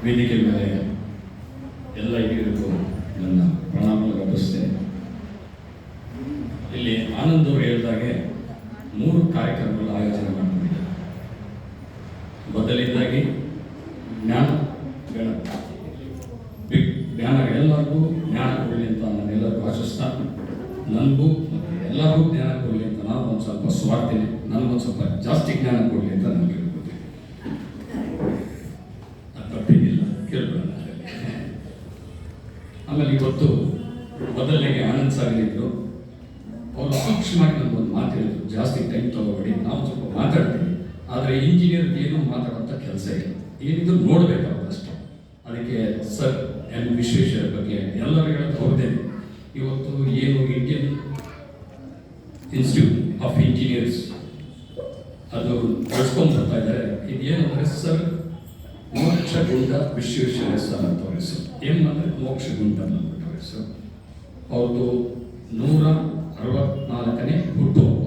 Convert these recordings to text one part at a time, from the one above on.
ವೇದಿಕೆ ಮೇಲೆ ಎಲ್ಲ ಹಿರಿಯರಿಗೂ ನನ್ನ ಪ್ರಣಾಮಗಳು ಅರ್ಪಿಸ್ತೇನೆ. ಇಲ್ಲಿ ಆನಂದ್ ಅವರು ಹೇಳಿದಾಗೆ 3 ಕಾರ್ಯಕ್ರಮಗಳ ಆಯೋಜನೆ ಮಾಡಿಕೊಂಡಿದ್ದಾರೆ. ಮೊದಲನೇದಾಗಿ ಜ್ಞಾನ ಎಲ್ಲರಿಗೂ ಜ್ಞಾನ ಕೊಡಲಿ ಅಂತ ನಾನೆಲ್ಲರಿಗೂ ಆಶಿಸ್ತಾ, ನನಗೂ ಮತ್ತು ಎಲ್ಲರಿಗೂ ಜ್ಞಾನ ಕೊಡಲಿ ಅಂತ ನಾನು ಒಂದು ಸ್ವಲ್ಪ ಸ್ವಾರ್ಥಿನಿ, ನನಗೊಂದು ಸ್ವಲ್ಪ ಜಾಸ್ತಿ ಜ್ಞಾನ ಕೊಡಲಿ ಅಂತ ನಾನು ಕೇಳ್ಕೊತೀನಿ. ಅದು ತಪ್ಪೇನಿಲ್ಲ, ಕೇಳ್ಕೊಳ್ಳೋಣ. ಆಮೇಲೆ ಇವತ್ತು ಮೊದಲನೆಗೆ ಆನಂದ್ ಸರ್ ಇದ್ರು, ಅವರು ಸೂಕ್ಷ್ಮವಾಗಿ ನನಗೊಂದು ಮಾತು ಹೇಳಿದ್ರು, ಜಾಸ್ತಿ ಟೈಮ್ ತಗೋಬೇಡಿ, ನಾವು ಸ್ವಲ್ಪ ಮಾತಾಡ್ತೀವಿ, ಆದರೆ ಇಂಜಿನಿಯರ್ ಏನೂ ಮಾತಾಡೋಂಥ ಕೆಲಸ ಇಲ್ಲ, ಏನಿದ್ರು ನೋಡಬೇಕಾಗುತ್ತೆ ಅಷ್ಟೇ. ಅದಕ್ಕೆ ಸರ್ ಎನ್ ವಿಶ್ವೇಶ್ವರ ಬಗ್ಗೆ ಎಲ್ಲರೂ ಹೇಳೋದು ಅವ್ರದ್ದೇ. ಇವತ್ತು ಏನು ಇಂಡಿಯನ್ ಇನ್ಸ್ಟಿಟ್ಯೂಟ್ ಆಫ್ ಇಂಜಿನಿಯರ್ಸ್ ಅದು ಬೆಳೆಸ್ಕೊಂಡು ಬರ್ತಾ ಇದ್ದಾರೆ. ಇದೇನಂದರೆ ಸರ್ ಮೋಕ್ಷಗುಂಡ ವಿಶ್ವೇಶ್ವರ ಸರ್ ಅಂತ ಅವ್ರ ಹೆಸರು. ಏನಂದರೆ ಮೋಕ್ಷಗುಂಡ ಅಂದ್ಬಿಟ್ಟು ಅವ್ರ ಹೆಸರು. ಅವ್ರದ್ದು 164ನೇ ಹುಟ್ಟುಹಬ್ಬ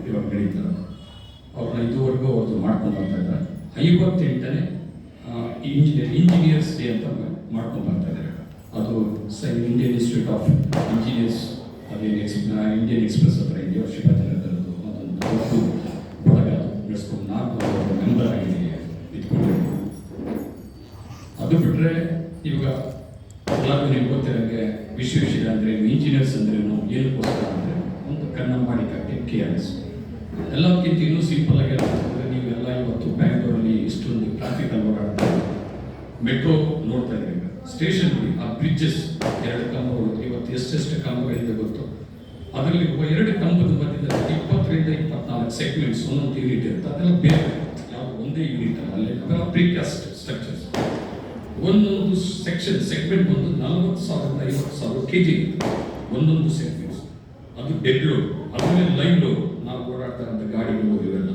ಇವಾಗ ನಡೀತಾರೆ. ಅವ್ರನ್ನ ಇದುವರೆಗೂ ಅವ್ರದ್ದು ಮಾಡ್ಕೊಂಡು ಬರ್ತಾ ಇದ್ದಾರೆ. 58ನೇ ಇಂಜಿನಿಯರ್ಸ್ ಡೇ ಅಂತ ಮಾಡ್ಕೊಂಡು ಬರ್ತಾ ಇದ್ದಾರೆ. ಅದು ಇಂಡಿಯನ್ ಇನ್ಸ್ಟಿಟ್ಯೂಟ್ ಆಫ್ ಇಂಜಿನಿಯರ್ಸ್, ಅದೇನು ಇಂಡಿಯನ್ ಎಕ್ಸ್ಪ್ರೆಸ್ ಹತ್ರ ಇದೆಯೋ ಶಿವಾಜಿನಗರದ್ದು, ಅದೊಂದು ದೊಡ್ಡ ಬಳಗ ನಡೆಸ್ಕೊಂಡು 4 ಮೆಂಬರ್ ಆಗಿ ಇದ್ಕೊಂಡಿರೋದು. ಅದು ಬಿಟ್ಟರೆ ಇವಾಗ ಎಲ್ಲರಿಗೂ ನಿಮ್ಗೆ ಗೊತ್ತಿರೋಂಗೆ ವಿಶ್ವೇಶ್ವರ ಅಂದರೆ ಇಂಜಿನಿಯರ್ಸ್ ಅಂದ್ರೇನು, ಏನಕ್ಕೋಸ್ಕರ ಅಂದರೆ ಒಂದು ಕನ್ನಂಬಾಡಿ ಕಟ್ಟಿ KRS. ಎಲ್ಲಕ್ಕಿಂತ ಇನ್ನೂ ಸಿಂಪಲ್ ಆಗಿ ಅಂದರೆ ನೀವೆಲ್ಲ ಇವತ್ತು ಬ್ಯಾಂಗ್ಳೂರಲ್ಲಿ ಇಷ್ಟೊಂದು ಟ್ರಾಫಿಕಲ್ಲಿ ಓಡಾಡ್ತಾರೆ, ಮೆಟ್ರೋ ನೋಡ್ತಾ ಇದ್ದೀವಿ, ಸ್ಟೇಷನ್ ಆ ಬ್ರಿಡ್ಜಸ್ 2 ಕಂಬಗಳು ಇವತ್ತು ಎಷ್ಟೆಷ್ಟು ಕಂಬಗಳಿದೆ ಗೊತ್ತು. ಅದರಲ್ಲಿ 2 ಕಂಬದ ಮಧ್ಯದಲ್ಲಿ 20 ರಿಂದ 24 ಸೆಗ್ಮೆಂಟ್ಸ್, ಒಂದೊಂದು ಯೂನಿಟ್ ಇರುತ್ತೆ. ಅದೆಲ್ಲ ಬೇರೆ ಯಾವ ಒಂದೇ ಯೂನಿಟ್ ಅಲ್ಲಿ ಅದೆಲ್ಲ ಪ್ರೀಕಾಸ್ಟ್ ಸ್ಟ್ರಕ್ಚರ್ಸ್. ಒಂದೊಂದು ಸೆಗ್ಮೆಂಟ್ ಒಂದು 40,000 ರಿಂದ 50,000 kg ಇರುತ್ತೆ ಒಂದೊಂದು ಸೆಗ್ಮೆಂಟ್ಸ್. ಅದು ಡೆಡ್ ಲೋಡ್, ಅದರಲ್ಲಿ ಲೈವ್ ಲೋಡ್, ನಾವು ಓಡಾಡ್ತಾರಂಥ ಗಾಡಿಗಳು ಇವೆಲ್ಲ.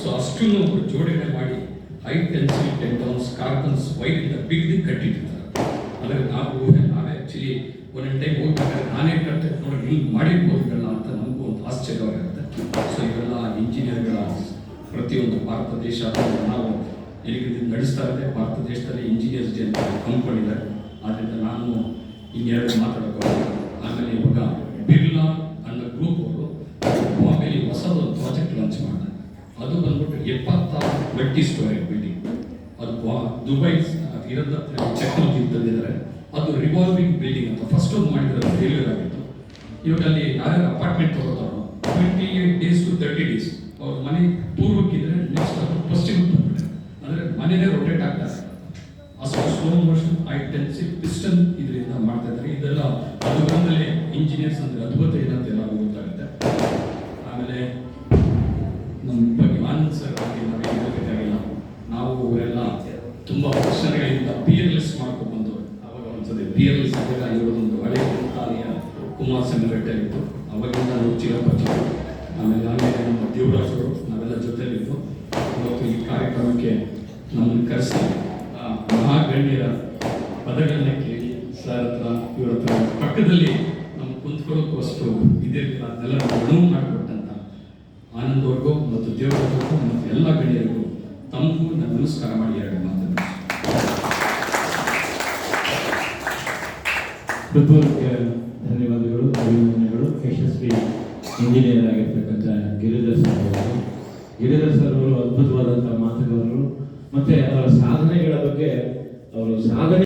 ಸೊ ಅಷ್ಟನ್ನು ಅವರು ಜೋಡಣೆ ಮಾಡಿ ಹೈ ಟೆನ್ಸಿಟಿ ಟೆಂಡನ್ಸ್ ಕಾರ್ಬನ್ಸ್ ವೈರಿಂದ ಬಿಗ್ದು ಕಟ್ಟಿಟ್ಟಿರ್ತಾರೆ. ಆದರೆ ನಾವೇ ಆ್ಯಕ್ಚುಲಿ ಒಂದೊಂದು ಟೈಮ್ ಹೋಗ್ಬೇಕಾದ್ರೆ ನಾನೇ ಕಟ್ಟಿ ನೋಡಿ ಹಿಂಗೆ ಮಾಡಿರ್ಬೋದಿಲ್ಲ ಅಂತ ನಮಗೂ ಒಂದು ಆಶ್ಚರ್ಯವಾಗಿರುತ್ತೆ. ಸೊ ಇವೆಲ್ಲ ಇಂಜಿನಿಯರ್ಗಳ ಪ್ರತಿಯೊಂದು ಭಾರತ ದೇಶ ನಾವು ಎಲ್ಲಿಗೆ ನಡೆಸ್ತಾ ಇದ್ದೆ. ಭಾರತ ದೇಶದಲ್ಲಿ ಇಂಜಿನಿಯರ್ಸ್ ಡೇ ಅಂತ ಹಮ್ಮಿಕೊಂಡಿದ್ದಾರೆ. ಆದ್ದರಿಂದ ನಾನು ಇನ್ನೆರಡು ಮಾತಾಡೋಕೆ. ಆಮೇಲೆ ಇವಾಗ ಬಿರ್ಲಾ ಅನ್ನೋ ಗ್ರೂಪ್ ಅವರು ಬಾಂಬೆಲಿ ಹೊಸದೊಂದು ಪ್ರಾಜೆಕ್ಟ್ ಲಾಂಚ್ ಮಾಡಿದ್ದಾರೆ. ಅದು ಬಂದ್ಬಿಟ್ಟು 76 ಮಲ್ಟಿ-ಸ್ಟೋರಿ ಬಿಲ್ಡಿಂಗ್. ಅದು ದುಬೈ ಇರೋದ ಟೆಕ್ನಾಲಜಿ ತಂದಿದ್ದಾರೆ. ಅದು ರಿವಾಲ್ವಿಂಗ್ ಬಿಲ್ಡಿಂಗ್ ಅಂತ ಫಸ್ಟ್ ಒಂದು ಮಾಡಿದ್ರೆ ಫೇಲ್ಯೂರ್ ಆಗಿತ್ತು. ಇವಾಗ ಅಲ್ಲಿ ಯಾರ್ಯಾರು ಅಪಾರ್ಟ್ಮೆಂಟ್ ತಗೋತಾರೋ 28 days to 30 days ಅವ್ರ ಮನೆ ಪೂರ್ವಕ್ಕಿದ್ರೆ ನೆಕ್ಸ್ಟ್ ಅದು ಪಶ್ಚಿಮಕ್ಕೆ ಬಂದ್ಬಿಟ್ಟೆ, ಅಂದರೆ ಮನೆಯೇ ರೊಟೇಟ್ ಆಗ್ತಾ ಇದೆ. ಅಷ್ಟು ಸ್ಲೋ ಮೋಷನ್ ಹೈ ಟೆನ್ಸಿಟಿ ಪಿಸ್ಟನ್ ಇದರಿಂದ ಮಾಡ್ತಾ ಇದ್ದಾರೆ. ಇದೆಲ್ಲ ಅದು ಬಂದಲೇ ಇಂಜಿನಿಯರ್ಸ್ ಅಂದರೆ ಅದ್ಭುತ ಏನಂತ ಎಲ್ಲರಿಗೂ ಗೊತ್ತಾಗುತ್ತೆ. ಆಮೇಲೆ ನಮ್ಮ ಬಗ್ಗೆ ಆನಂದ್ ಸರ್ ಬಗ್ಗೆ ನಾವು ಹೇಳಬೇಕಾಗಿಲ್ಲ. ನಾವು ಅವರೆಲ್ಲ ತುಂಬ ವರ್ಷಗಳಿಂದ PLS ಮಾಡ್ಕೊಂಡು ಬಂದವರು. ಅವಾಗ ಒಂದ್ಸತಿ PLS ಆದಾಗ ಇವರೊಂದು ಹಳೆ ಕಾಲಿಯ ಕುಮಾರಸ್ವಾಮಿ ಬೆಟ್ಟ ಇತ್ತು, ಅವಾಗಿಂದ ನಾವು ಚಿರಪರಿಚಿತ. ಆಮೇಲೆ ನಮ್ಮ ದೇವರಾಜ್ ಅವರು ನಾವೆಲ್ಲ ಜೊತೆಲಿದ್ದು ಇವತ್ತು ಈ ಕಾರ್ಯಕ್ರಮಕ್ಕೆ ನಮ್ಮನ್ನು ಕರೆಸಿ ಮಹಾಗಣ್ಯರ ಪದಗಳನ್ನ ಕೇಳಿ ಸರ್ ಹತ್ರ ಇವ್ರ ಹತ್ರ ಪಕ್ಕದಲ್ಲಿ ನಮ್ಮ ಕುಂತ್ಕೊಳ್ಳೋಕ್ಕಷ್ಟು ಇದಿರಲಿಲ್ಲ. ಅದನ್ನೆಲ್ಲ ನಾವು ಅನುವು ಮಾಡಿಕೊಟ್ಟಂತ ಆನಂದವ್ರಿಗೂ ಮತ್ತು ದೇವರಾಜ್ಗೂ ಮತ್ತು ಎಲ್ಲ ಗಣ್ಯರಿಗೂ ತಮಗೂ ನಾನು ನಮಸ್ಕಾರ ಮಾಡಿ 2 ಮಾತನ್ನು. ಹೃತ್ಪೂರ್ವಕ ಧನ್ಯವಾದಗಳು, ಅಭಿನಂದನೆಗಳು. ಯಶಸ್ವಿ ಇಂಜಿನಿಯರ್ ಆಗಿರ್ತಕ್ಕಂಥ ಗಿರಿಧರ್ ಸರ್ ಅವರು ಅದ್ಭುತವಾದಂಥ ಮಾತುಗಾರರು. ಮತ್ತು ಅವರ ಸಾಧನೆಗಳ ಬಗ್ಗೆ, ಅವರ ಸಾಧನೆ